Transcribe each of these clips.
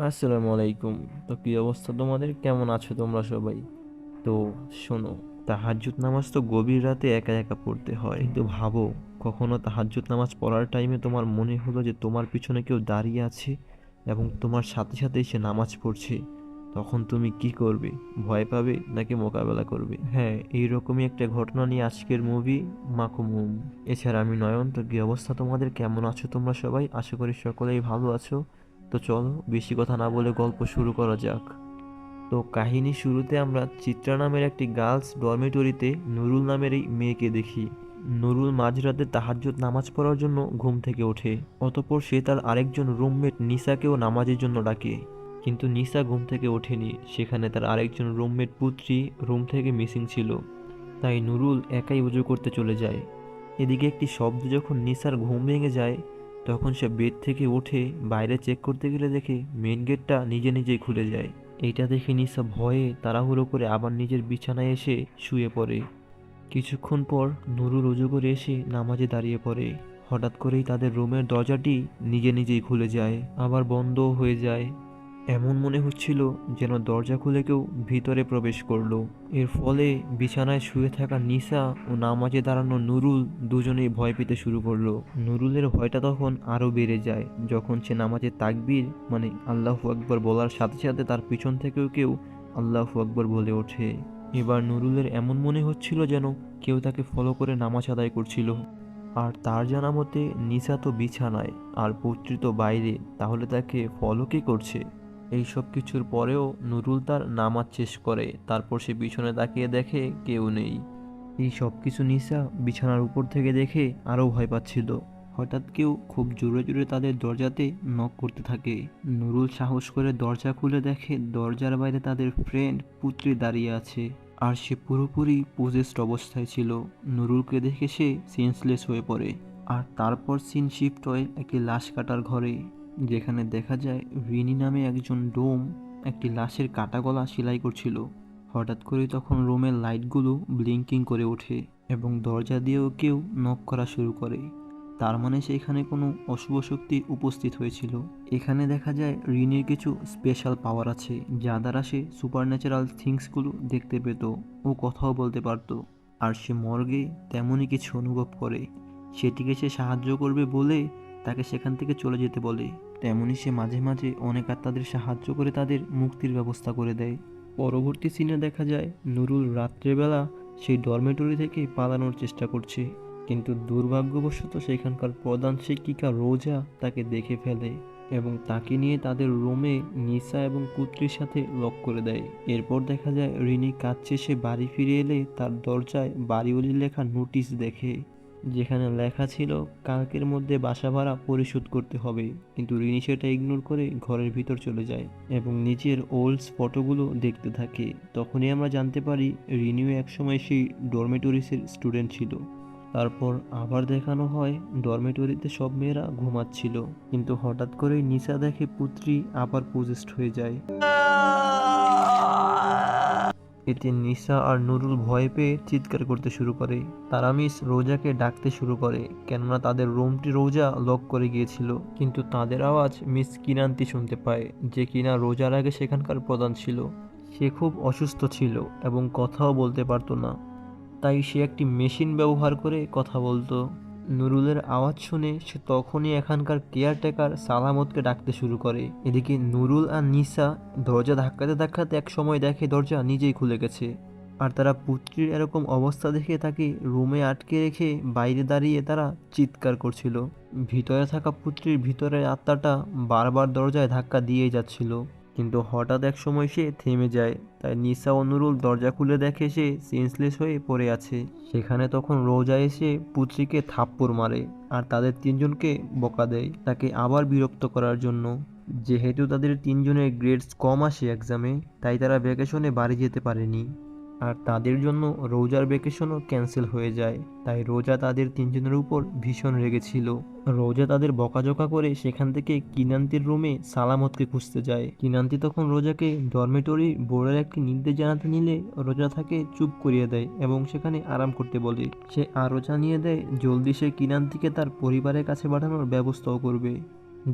আসসালামু আলাইকুম। তো কি অবস্থা তোমাদের? কেমন আছো তোমরা সবাই? তো শোনো, তাহাজ্জুদ নামাজ তো গভীর রাতে একা একা পড়তে হয়, কিন্তু ভাবো, কখনো তাহাজ্জুদ নামাজ পড়ার টাইমে তোমার মনে হলো যে তোমার পিছনে কেউ দাঁড়িয়ে আছে এবং তোমার সাথে সাথেই সে নামাজ পড়ছে, তখন তুমি কি করবে? ভয় পাবে নাকি মোকাবেলা করবে? হ্যাঁ, এইরকমই একটা ঘটনা নিয়ে আজকের মুভি মাকুমুম। এছাড়া আমি নয়ন। তো কি অবস্থা তোমাদের? কেমন আছো তোমরা সবাই? আশা করি সকলেই ভালো আছো। তো চলো, বেশি কথা না বলে গল্প শুরু করা যাক। তো কাহিনী শুরুতে আমরা চিত্রা নামের একটি গার্লস ডরমিটরিতে নুরুল নামের এই মেয়েকে দেখি। নুরুল মাঝরাতে তাহাজ্জুদ নামাজ পড়ার জন্য ঘুম থেকে ওঠে। অতঃপর সে তার আরেকজন রুমমেট নিসাকেও নামাজের জন্য ডাকে, কিন্তু নিসা ঘুম থেকে ওঠেনি। সেখানে তার আরেকজন রুমমেট পুত্রী রুম থেকে মিসিং ছিল। তাই নুরুল একাই উজু করতে চলে যায়। এদিকে একটি শব্দ যখন নিসার ঘুম ভেঙে যায়, তখন সে বেড থেকে উঠে বাইরে চেক করতে গেলে দেখে মেন গেটটা নিজে নিজেই খুলে যায়। এইটা দেখে নিসা ভয়ে তাড়াহুড়ো করে আবার নিজের বিছানায় এসে শুয়ে পড়ে। কিছুক্ষণ পর নুরুল অজু করে এসে নামাজে দাঁড়িয়ে পড়ে। হঠাৎ করেই তাদের রুমের দরজাটি নিজে নিজেই খুলে যায়, আবার বন্ধও হয়ে যায়। এমন মনে হচ্ছিল যেন দরজা খুলে কেউ ভিতরে প্রবেশ করলো। এর ফলে বিছানায় শুয়ে থাকা নিসা ও নামাজে দাঁড়ানো নুরুল দুজনেই ভয় পেতে শুরু করলো। নুরুলের ভয়টা তখন আরো বেড়ে যায় যখন সে নামাজে তাকবীর মানে আল্লাহু আকবার বলার সাথে সাথে তার পিছন থেকেও কেউ আল্লাহু আকবার বলে ওঠে। এবার নুরুলের এমন মনে হচ্ছিল যেন কেউ তাকে ফলো করে নামাজ আদায় করছিল। আর তার জানা মতে নিসা তো বিছানায় আর পুত্রী তো বাইরে, তাহলে তাকে ফলো কে করছে? এই সব কিছুর পরেও নুরুল তার নামাজ শেষ করে। তারপর সে পিছনে তাকিয়ে দেখে কেউ নেই। এই সব কিছু নিসা বিছানার উপর থেকে দেখে আরো ভয় পাচ্ছিল। হঠাৎ কেউ খুব জোরে জোরে তাদের দরজাতে নক করতে থাকে। নুরুল সাহস করে দরজা খুলে দেখে দরজার বাইরে তাদের ফ্রেন্ড পুত্রী দাঁড়িয়ে আছে, আর সে পুরোপুরি পজেসড অবস্থায় ছিল। নুরুলকে দেখে সে সেন্সলেস হয়ে পড়ে। আর তারপর সিন শিফট হয় একটি লাশ কাটার ঘরে, যেখানে দেখা যায় রিনি নামে একজন ডোম একটি লাশের কাটা গলা সেলাই করছিল। হঠাৎ করে তখন রুমের লাইটগুলো ব্লিঙ্কিং করে ওঠে এবং দরজা দিয়েও কেউ নক করা শুরু করে। তার মানে সেখানে কোনো অশুভ শক্তি উপস্থিত হয়েছিল। এখানে দেখা যায় রিনির কিছু স্পেশাল পাওয়ার আছে, যা দ্বারা সে সুপারন্যাচারাল থিংসগুলো দেখতে পেত ও কথাও বলতে পারত। আর সে মর্গে তেমনই কিছু অনুভব করে। সেটিকে সে সাহায্য করবে বলে তাকে সেখান থেকে চলে যেতে বলে। তেমনি সে মাঝে মাঝে অনেক আত্মাদের সাহায্য করে তাদের মুক্তির ব্যবস্থা করে দেয়। পরবর্তী সিনে দেখা যায় নুরুল রাত্রেবেলা সেই ডরমেটরি থেকে পালানোর চেষ্টা করছে, কিন্তু দুর্ভাগ্যবশত সেখানকার প্রধান শিক্ষিকা রোজা তাকে দেখে ফেলে এবং তাকে নিয়ে তাদের রুমে নিসা এবং পুত্রীর সাথে লক করে দেয়। এরপর দেখা যায় রিনি কাজ শেষে বাড়ি ফিরে এলে তার দরজায় বাড়িওয়ালির লেখা নোটিশ দেখে, যেখানে লেখা ছিল কালকের মধ্যে বাসা ভাড়া পরিশোধ করতে হবে। কিন্তু রিনি সেটা ইগনোর করে ঘরের ভিতর চলে যায় এবং নিজের ওল্ড ফটোগুলো দেখতে থাকে। তখনই আমরা জানতে পারি রিনিও একসময় সেই ডরমেটরিসের স্টুডেন্ট ছিল। তারপর আবার দেখানো হয় ডরমেটরিতে সব মেয়েরা ঘুমাচ্ছিল, কিন্তু হঠাৎ করেই নিসা দেখে পুত্রী আবার পজেস্ট হয়ে যায়। এতে নিসা আর নুরুল ভয় পেয়ে চিৎকার করতে শুরু করে। তারা মিস রোজাকে ডাকতে শুরু করে, কেননা তাদের রুমটি রোজা লক করে গিয়েছিল। কিন্তু তাদের আওয়াজ মিস কিনান্তি শুনতে পায়, যে কিনা রোজার আগে সেখানকার প্রধান ছিল। সে খুব অসুস্থ ছিল এবং কথাও বলতে পারতো না, তাই সে একটি মেশিন ব্যবহার করে কথা বলতো। নুরুলের আওয়াজ শুনে সে তখনই এখানকার কেয়ারটেকার সালামতকে ডাকতে শুরু করে। এদিকে নুরুল আর নিসা দরজা ধাক্কাতে ধাক্কাতে এক সময় দেখে দরজা নিজেই খুলে গেছে। আর তারা পুত্রীর এরকম অবস্থা দেখে তাকে রুমে আটকে রেখে বাইরে দাঁড়িয়ে তারা চিৎকার করছিল। ভিতরে থাকা পুত্রীর ভিতরের আত্মাটা বারবার দরজায় ধাক্কা দিয়েই যাচ্ছিল, কিন্তু হঠাৎ এক সময় সে থেমে যায়। তাই নিসা ও নুরুল দরজা খুলে দেখে সে সেন্সলেস হয়ে পড়ে আছে। সেখানে তখন রোজা এসে পুত্রীকে থাপ্পড় মারে আর তাদের তিনজনকে বকা দেয় তাকে আবার বিরক্ত করার জন্য। যেহেতু তাদের তিনজনের গ্রেডস কম আসে এক্সামে, তাই তারা ভ্যাকেশনে বাড়ি যেতে পারেনি। আর তাদের জন্য রোজার ভ্যাকেশনও ক্যান্সেল হয়ে যায়। তাই রোজা তাদের তিনজনের উপর ভীষণ রেগেছিল। রোজা তাদের বকাঝকা করে সেখান থেকে কিনান্তির রুমে সালামতকে খুঁজতে যায়। কিনান্তি তখন রোজাকে ডরমেটরি বোর্ডের একটি নির্দেশ জানাতে নিলে রোজা তাকে চুপ করিয়ে দেয় এবং সেখানে আরাম করতে বলে। সে আরও জানিয়ে দেয় জলদি সে কিনান্তিকে তার পরিবারের কাছে পাঠানোর ব্যবস্থাও করবে।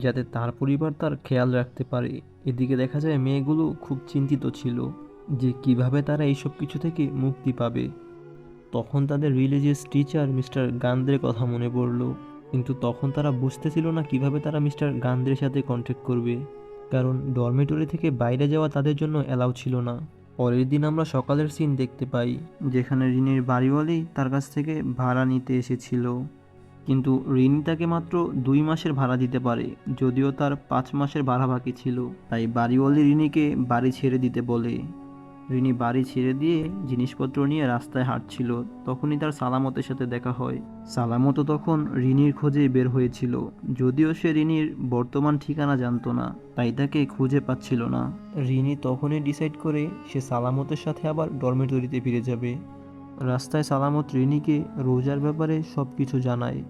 যাতে তার পরিবার তার খেয়াল রাখতে পারে। এদিকে দেখা যায় মেয়েগুলো খুব চিন্তিত ছিল যে কিভাবে তারা এইসব কিছু থেকে মুক্তি পাবে। তখন তাদের রিলিজিয়াস টিচার মিস্টার গান্দের কথা মনে পড়ল, কিন্তু তখন তারা বুঝতেছিল না কিভাবে তারা মিস্টার গান্দের সাথে কন্ট্যাক্ট করবে, কারণ ডরমেটরি থেকে বাইরে যাওয়া তাদের জন্য অ্যালাউ ছিল না। পরের দিন আমরা সকালের সিন দেখতে পাই, যেখানে রিনির বাড়িওয়ালি তার কাছ থেকে ভাড়া নিতে এসেছিল। কিন্তু রিনি তাকে মাত্র 2 মাসের ভাড়া দিতে পারে, যদিও তার 5 মাসের ভাড়া বাকি ছিল। তাই বাড়িওয়ালি রিনিকে বাড়ি ছেড়ে দিতে বলে। রিনি বাড়ি ছেড়ে দিয়ে জিনিসপত্র নিয়ে রাস্তায় হাঁটছিল, তখনই তার সালামতের সাথে দেখা হয়। সালামতও তখন রিনির খোঁজে বের হয়েছিল, যদিও সে রিনির বর্তমান ঠিকানা জানতো না, তাই তাকে খুঁজে পাচ্ছিল না। রিনি তখনই ডিসাইড করে সে সালামতের সাথে আবার ডরমেটরিতে ফিরে যাবে। রাস্তায় সালামত রিনিকে রোজার ব্যাপারে সব কিছু জানায়,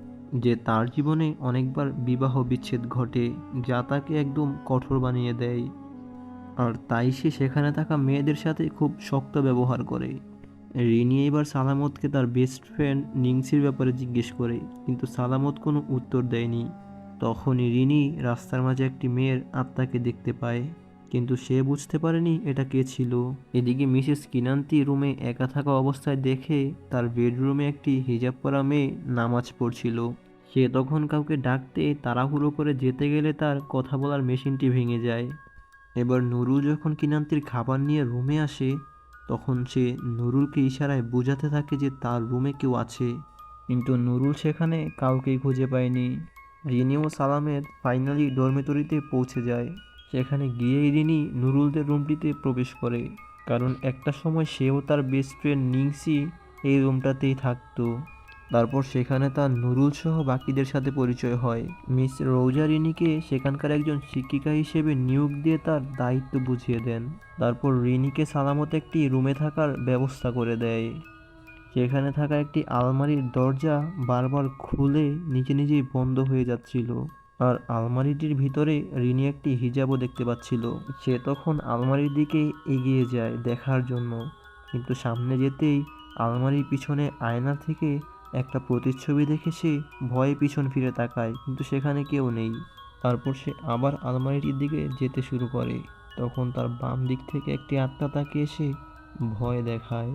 যে তার জীবনে অনেকবার বিবাহ বিচ্ছেদ ঘটে, যা তাকে একদম কঠোর বানিয়ে দেয়। আর তাই সে সেখানে থাকা মেয়েদের সাথে খুব শক্ত ব্যবহার করে। রিনি এবার সালামতকে তার বেস্ট ফ্রেন্ড নিংসির ব্যাপারে জিজ্ঞেস করে, কিন্তু সালামত কোনো উত্তর দেয়নি। তখনই রিনি রাস্তার মাঝে একটি মেয়ের আত্মাকে দেখতে পায়, কিন্তু সে বুঝতে পারেনি এটা কে ছিল। এদিকে মিসেস কিনান্তি রুমে একা থাকা অবস্থায় দেখে তার বেডরুমে একটি হিজাব পরা মেয়ে নামাজ পড়ছিল। সে তখন কাউকে ডাকতে তাড়াহুড়ো করে যেতে গেলে তার কথা বলার মেশিনটি ভেঙে যায়। এবার নুরুল যখন কিনান্তির খাবার নিয়ে রুমে আসে, তখন সে নুরুলকে ইশারায় বোঝাতে থাকে যে তার রুমে কেউ আছে, কিন্তু নুরুল সেখানে কাউকেই খুঁজে পায়নি। রিনি ও সালামের ফাইনালি ডরমেটরিতে পৌঁছে যায়। সেখানে গিয়েই রিনি নুরুলদের রুমটিতে প্রবেশ করে, কারণ একটা সময় সেও তার বেস্ট ফ্রেন্ড নিংসি এই রুমটাতেই থাকতো। তারপর সেখানে তার নুরুল সহ বাকিদের সাথে পরিচয় হয়। মিস রৌজা রিনিকে সেখানকার একজন শিক্ষিকা হিসেবে নিয়োগ দিয়ে তার দায়িত্ব বুঝিয়ে দেন। তারপর রিনিকে সালামত একটি রুমে থাকার ব্যবস্থা করে দেয়। সেখানে থাকা একটি আলমারির দরজা বারবার খুলে নিজে নিজেই বন্ধ হয়ে যাচ্ছিল, আর আলমারিটির ভিতরে রিনি একটি হিজাবও দেখতে পাচ্ছিল। সে তখন আলমারির দিকে এগিয়ে যায় দেখার জন্য, কিন্তু সামনে যেতেই আলমারির পিছনে আয়না থেকে একটা প্রতিচ্ছবি দেখে সে ভয়ে পিছন ফিরে তাকায়, কিন্তু সেখানে কেউ নেই। তারপর সে আবার আলমারিটির দিকে যেতে শুরু করে, তখন তার বাম দিক থেকে একটি আত্মা তাকে এসে ভয় দেখায়।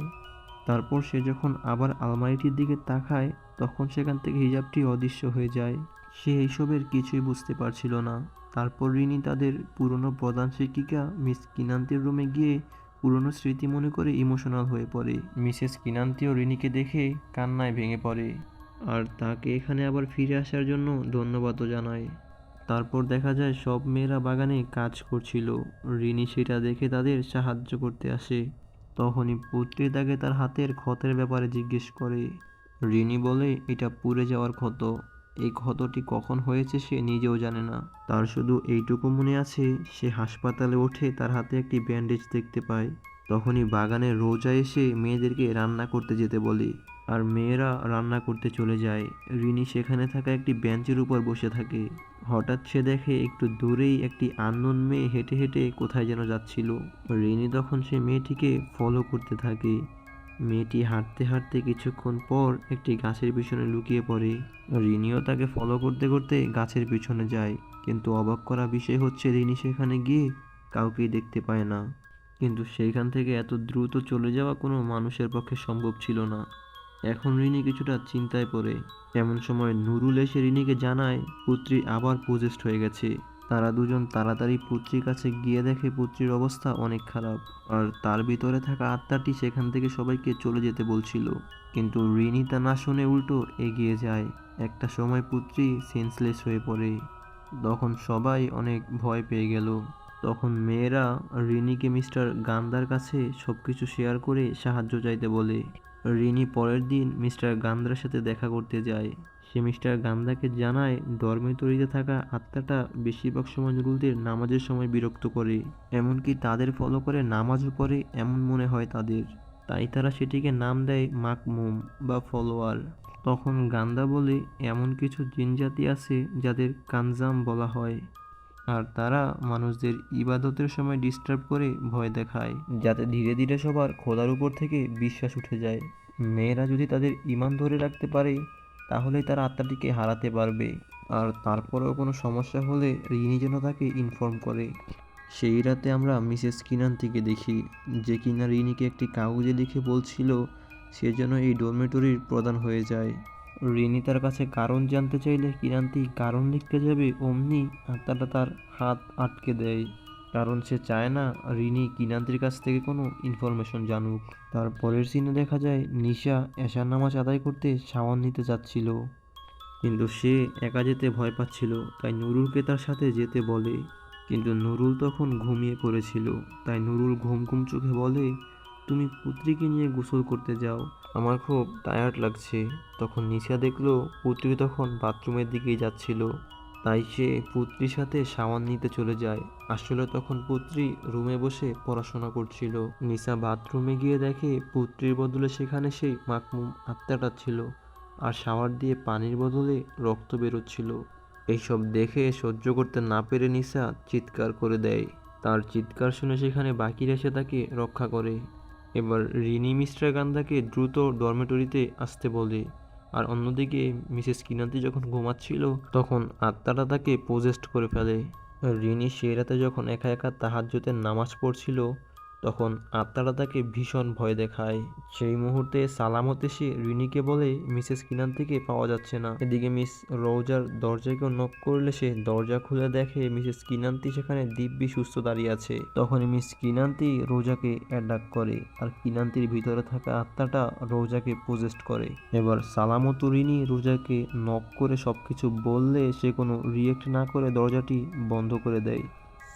তারপর সে যখন আবার আলমারিটির দিকে তাকায়, তখন সেখান থেকে হিজাবটি অদৃশ্য হয়ে যায়। সে এইসবের কিছুই বুঝতে পারছিল না। তারপর রিনি তাদের পুরনো প্রধান শিক্ষিকা মিস কিনান্তির রুমে গিয়ে পুরনো স্মৃতি মনে করে ইমোশনাল হয়ে পড়ে। মিসেস কিনান্তিও রিনিকে দেখে কান্নায় ভেঙে পড়ে, আর তাকে এখানে আবার ফিরে আসার জন্য ধন্যবাদও জানায়। তারপর দেখা যায় সব মেয়েরা বাগানে কাজ করছিল। রিনি সেটা দেখে তাদের সাহায্য করতে আসে। তখনই পুত্রী তাকে তার হাতের ক্ষতের ব্যাপারে জিজ্ঞেস করে। রিনি বলে এটা পুড়ে যাওয়ার ক্ষত। এই ক্ষতটি কখন হয়েছে সে নিজেও জানে না। তার শুধু এইটুকু মনে আছে, সে হাসপাতালে ওঠে তার হাতে একটি ব্যান্ডেজ দেখতে পায়। তখনই বাগানে রোজা এসে মেয়েদেরকে রান্না করতে যেতে বলে, আর মেয়েরা রান্না করতে চলে যায়। রিনি সেখানে থাকা একটি বেঞ্চের উপর বসে থাকে। হঠাৎ সে দেখে একটু দূরেই একটি আননোন মেয়ে হেঁটে হেঁটে কোথায় যেন যাচ্ছিল। রিনি তখন সে মেয়েটিকে ফলো করতে থাকে। মেয়েটি হাঁটতে হাঁটতে কিছুক্ষণ পর একটি গাছের পিছনে লুকিয়ে পড়ে। রিনিও তাকে ফলো করতে করতে গাছের পিছনে যায়, কিন্তু অবাক করা বিষয় হচ্ছে রিনি সেখানে গিয়ে কাউকেই দেখতে পায় না। কিন্তু সেইখান থেকে এত দ্রুত চলে যাওয়া কোনো মানুষের পক্ষে সম্ভব ছিল না। এখন রিনি কিছুটা চিন্তায় পড়ে। এমন সময় নুরুল এসে রিনিকে জানায় পুত্রী আবার পজেসড হয়ে গেছে। তারা দুজন তাড়াতাড়ি পুত্রীর কাছে গিয়ে দেখে পুত্রীর অবস্থা অনেক খারাপ, আর তার ভিতরে থাকা আত্মাটি সেখান থেকে সবাইকে চলে যেতে বলছিল। কিন্তু রিনি তা না শুনে উল্টো এগিয়ে যায়। একটা সময় পুত্রী সেন্সলেস হয়ে পড়ে। তখন সবাই অনেক ভয় পেয়ে গেল। তখন মেয়েরা রিনিকে মিস্টার গান্ধার কাছে সবকিছু শেয়ার করে সাহায্য চাইতে বলে। রিনি পরের দিন মিস্টার গান্ধার সাথে দেখা করতে যায়। সে মিস্টার গান্ধাকে জানায় ডরমেটরিতে থাকা আত্মাটা বেশিরভাগ সময় নুরুলদের নামাজের সময় বিরক্ত করে, এমনকি তাদের ফলো করে নামাজও পড়ে এমন মনে হয় তাদের। তাই তারা সেটিকে নাম দেয় মাকমুম বা ফলোয়ার। তখন গান্ধা বলে এমন কিছু জিনজাতি আছে যাদের কানজাম বলা হয়, আর তারা মানুষদের ইবাদতের সময় ডিস্টার্ব করে ভয় দেখায়, যাতে ধীরে ধীরে সবার খোদার উপর থেকে বিশ্বাস উঠে যায়। মেয়েরা যদি তাদের ঈমান ধরে রাখতে পারে, তাহলেই তারা আত্মাটিকে হারাতে পারবে। আর তারপরেও কোনো সমস্যা হলে রিনি যেন তাকে ইনফর্ম করে। সেই রাতে আমরা মিসেস কিনান্তিকে দেখি, যে কিনা রিনিকে একটি কাগজে লিখে বলছিল সে যেন এই ডরমেটরির প্রধান হয়ে যায়। রিনি তার কাছে কারণ জানতে চাইলে কিনান্তি কারণ লিখতে যাবে অমনি আত্মাটা তার হাত আটকে দেয়, কারণ সে চায় না রিনি কিনান্তির কাছ থেকে কোনো ইনফরমেশন জানুক। তারপরের সিনে দেখা যায় নিশা এশার নামাজ আদায় করতে শাওয়ার নিতে যাচ্ছিল, কিন্তু সে একা যেতে ভয় পাচ্ছিল, তাই নুরুলকে তার সাথে যেতে বলে। কিন্তু নুরুল তখন ঘুমিয়ে পড়েছিল, তাই নুরুল ঘুম ঘুম চোখে বলে, তুমি পুত্রীকে নিয়ে গোসল করতে যাও, আমার খুব টায়ার্ড লাগছে। তখন নিশা দেখলো পুত্রী তখন বাথরুমের দিকেই যাচ্ছিল, তাই সে পুত্রীর সাথে শাওয়ার নিতে চলে যায়। আসলে তখন পুত্রী রুমে বসে পড়াশোনা করছিল। নিশা বাথরুমে গিয়ে দেখে পুত্রীর বদলে সেখানে সেই মাকমুম আত্মাটা ছিল, আর শাওয়ার দিয়ে পানির বদলে রক্ত বেরোচ্ছিল। এইসব দেখে সহ্য করতে না পেরে নিশা চিৎকার করে দেয়। তার চিৎকার শুনে সেখানে বাকিরা এসে তাকে রক্ষা করে। এবার রিনি মিস্টার গান্ধাকে দ্রুত ডরমেটরিতে আসতে বলে, আর অন্যদিকে মিসেস কিনান্তি যখন ঘুমাচ্ছিল তখন আত্মাটা তাকে পোজেস্ট করে ফেলে। রিনি সেই রাতে যখন একা একা তাহাজ্জুদের নামাজ পড়ছিল তখন আত্মাটা তাকে ভীষণ ভয় দেখায়। সেই মুহূর্তে সালামত এসে রিনিকে বলে মিসেস কিনান্তিকে পাওয়া যাচ্ছে না। এদিকে মিস রোজার দরজাকেও নক করলে সে দরজা খুলে দেখে মিসেস কিনান্তি সেখানে দিব্যি সুস্থ দাঁড়িয়ে আছে। তখনই মিস কিনান্তি রোজাকে অ্যাটাক করে, আর কিনান্তির ভিতরে থাকা আত্মাটা রোজাকে পোজেস্ট করে। এবার সালামত ও রিনি রোজাকে নক করে সবকিছু বললে সে কোনো রিয়েক্ট না করে দরজাটি বন্ধ করে দেয়।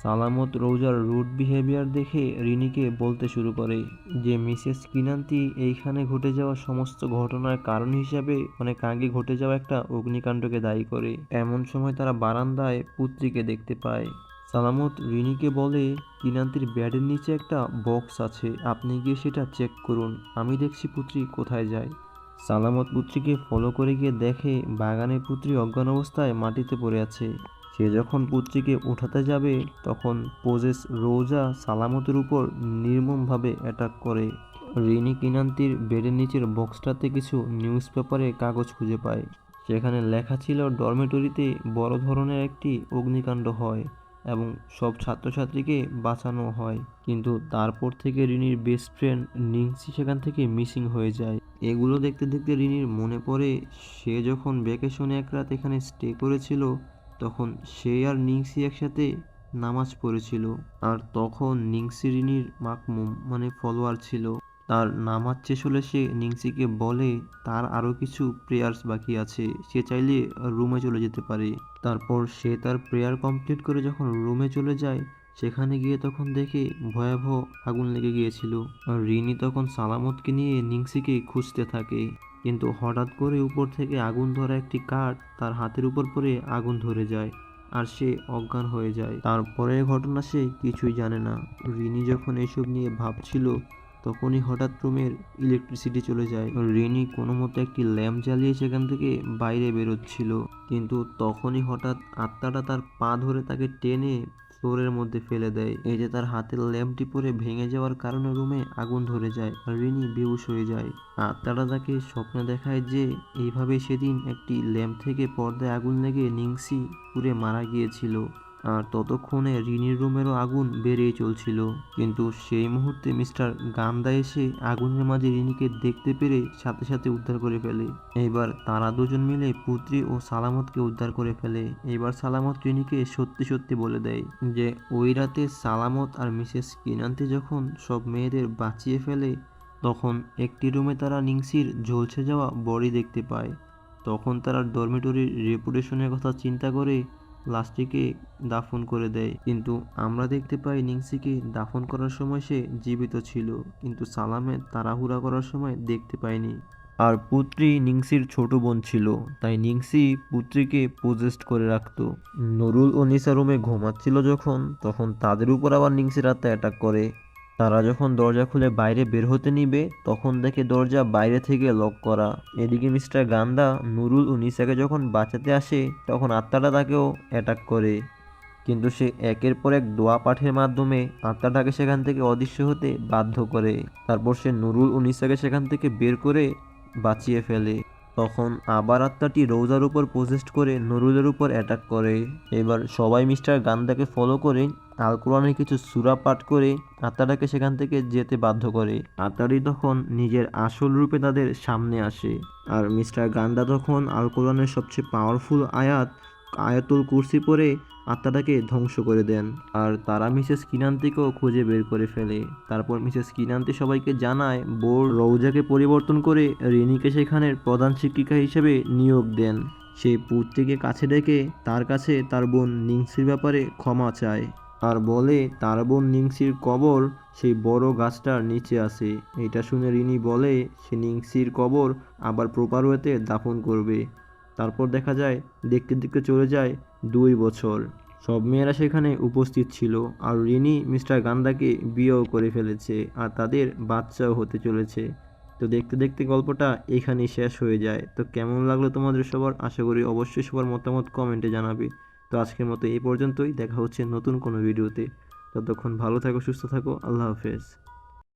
সালামত রোজার রুড বিহেভিয়ার দেখে রিনিকে বলতে শুরু করে যে মিসেস কিনান্তি এইখানে ঘটে যাওয়া সমস্ত ঘটনার কারণ হিসাবে অনেক আগে ঘটে যাওয়া একটা অগ্নিকাণ্ডকে দায়ী করে। এমন সময় তারা বারান্দায় পুত্রীকে দেখতে পায়। সালামত রিনিকে বলে, কিনান্তির ব্যাডের নিচে একটা বক্স আছে, আপনি গিয়ে সেটা চেক করুন, আমি দেখছি পুত্রী কোথায় যায়। সালামত পুত্রীকে ফলো করে গিয়ে দেখে বাগানে পুত্রী অজ্ঞান অবস্থায় মাটিতে পড়ে আছে। সে যখন পুত্রীকে উঠাতে যাবে তখন পোজেস রোজা সালামতের উপর নির্মমভাবে অ্যাটাক করে। রিনি কিনান্তির বেডের নিচের বক্সটাতে কিছু নিউজ পেপারে কাগজ খুঁজে পায়। সেখানে লেখা ছিল ডরমেটরিতে বড় ধরনের একটি অগ্নিকাণ্ড হয় এবং সব ছাত্রছাত্রীকে বাঁচানো হয়, কিন্তু তারপর থেকে রিনির বেস্ট ফ্রেন্ড নিংসি সেখান থেকে মিসিং হয়ে যায়। এগুলো দেখতে দেখতে রিনির মনে পড়ে সে যখন ভ্যাকেশনে এক রাত এখানে স্টে করেছিল তখন সে আর নিংসি একসাথে নামাজ পড়েছিল, আর তখন নিংসি রিনির মাকমুম মানে ফলোয়ার ছিল। তার নামাজ শেষ হলে সে নিংসিকে বলে তার আরও কিছু প্রেয়ার্স বাকি আছে, সে চাইলে রুমে চলে যেতে পারে। তারপর সে তার প্রেয়ার কমপ্লিট করে যখন রুমে চলে যায় সেখানে গিয়ে তখন দেখে ভয়াবহ আগুন লেগে গিয়েছিল। আর রিনি তখন সালামতকে নিয়ে নিংসিকে খুঁজতে থাকে, কিন্তু হঠাৎ করে উপর থেকে আগুন ধরা একটি কাঠ তার হাতের উপর পড়ে আগুন ধরে যায়, আর সে অজ্ঞান হয়ে যায়। তারপরের ঘটনা সে কিছুই জানে না। রিনি যখন এসব নিয়ে ভাবছিল তখনই হঠাৎ রুমের ইলেকট্রিসিটি চলে যায়। রিনি কোনো মতো একটি ল্যাম্প জ্বালিয়ে সেখান থেকে বাইরে বেরোচ্ছিল, কিন্তু তখনই হঠাৎ আত্মাটা তার পা ধরে তাকে টেনে ফ্লোরের মধ্যে ফেলে দেয়। এই যে তার হাতের ল্যাম্পটি পরে ভেঙে যাওয়ার কারণে রুমে আগুন ধরে যায় আর রিনি বেহুশ হয়ে যায়। আত্মাটা তাকে স্বপ্নে দেখায় যে এইভাবে সেদিন একটি ল্যাম্প থেকে পর্দায় আগুন লেগে নিংসি পুড়ে মারা গিয়েছিল, আর ততক্ষণে রিনির রুমেরও আগুন বেরিয়ে চলছিল। কিন্তু সেই মুহূর্তে মিস্টার গান্দা এসে আগুনের মাঝে রিনিকে দেখতে পেরে সাথে সাথে উদ্ধার করে ফেলে। এবার তারা দুজন মিলে পুত্রী ও সালামতকে উদ্ধার করে ফেলে। এবার সালামত রিনিকে সত্যি সত্যি বলে দেয় যে ওই রাতে সালামত আর মিসেস কিনান্তি যখন সব মেয়েদের বাঁচিয়ে ফেলে তখন একটি রুমে তারা নিংসির ঝলসে যাওয়া বডি দেখতে পায়। তখন তারা ডরমিটরির রেপুটেশনের কথা চিন্তা করে লাশটিকে দাফন করে দেয়, কিন্তু আমরা দেখতে পাই নিংসিকে দাফন করার সময় সে জীবিত ছিল, কিন্তু সালামে তাড়াহুড়া করার সময় দেখতে পায়নি। আর পুত্রী নিংসির ছোট বোন ছিল, তাই নিংসি পুত্রীকে পোজেস্ট করে রাখতো। নুরুল ও নিসা রুমে ঘুমাচ্ছিল যখন তখন তাদের উপর আবার নিংসির আত্মা অ্যাটাক করে। তারা যখন দরজা খুলে বাইরে বের হতে নিবে তখন দেখে দরজা বাইরে থেকে লক করা। এদিকে মিস্টার গান্দা নুরুল ও নিসাকে যখন বাঁচাতে আসে তখন আত্মাটা তাকেও অ্যাটাক করে, কিন্তু সে একের পর এক দোয়া পাঠের মাধ্যমে আত্মাটাকে সেখান থেকে অদৃশ্য হতে বাধ্য করে। তারপর সে নুরুল ও নিসাকে সেখান থেকে বের করে বাঁচিয়ে ফেলে। তখন আবার আত্মাটি রোজার উপর প্রজেস্ট করে নুরুলের উপর অ্যাটাক করে। এবার সবাই মিস্টার গান্ধাকে ফলো করে আল কোরআনের কিছু সূরা পাঠ করে আত্মাটাকে সেখান থেকে যেতে বাধ্য করে। আত্মাটি তখন নিজের আসল রূপে তাদের সামনে আসে, আর মিস্টার গান্ধা তখন আল কোরআনের সবচেয়ে পাওয়ারফুল আয়াতুল কুরসি পড়ে আত্মাটাকে ধ্বংস করে দেন। আর তারা মিসেস কিনান্তিকেও খুঁজে বের করে ফেলে। তারপর মিসেস কিনান্তি সবাইকে জানায় বোর রৌজাকে পরিবর্তন করে রিনিকে সেখানের প্রধান শিক্ষিকা হিসেবে নিয়োগ দেন। সেই পুত্রীকে কাছে ডেকে তার কাছে তার বোন নিংসির ব্যাপারে ক্ষমা চায়, আর বলে তার বোন নিংসির কবর সেই বড় গাছটার নিচে আছে। এটা শুনে রিনি বলে সে নিংসির কবর আবার প্রপার ওয়েতে দাফন করবে। তারপর দেখা যায় দেখতে দেখতে চলে যায় 2 বছর। সব মেয়েরা সেখানে উপস্থিত ছিল, আর রিনি মিস্টার গান্ধাকে বিয়েও করে ফেলেছে, আর তাদের বাচ্চাও হতে চলেছে। তো দেখতে দেখতে গল্পটা এখানেই শেষ হয়ে যায়। তো কেমন লাগলো তোমাদের সবার? আশা করি অবশ্যই সবার মতামত কমেন্টে জানাবে। তো আজকের মতো এই পর্যন্তই, দেখা হচ্ছে নতুন কোনো ভিডিওতে। ততক্ষণ ভালো থাকো, সুস্থ থাকো, আল্লাহ হাফেজ।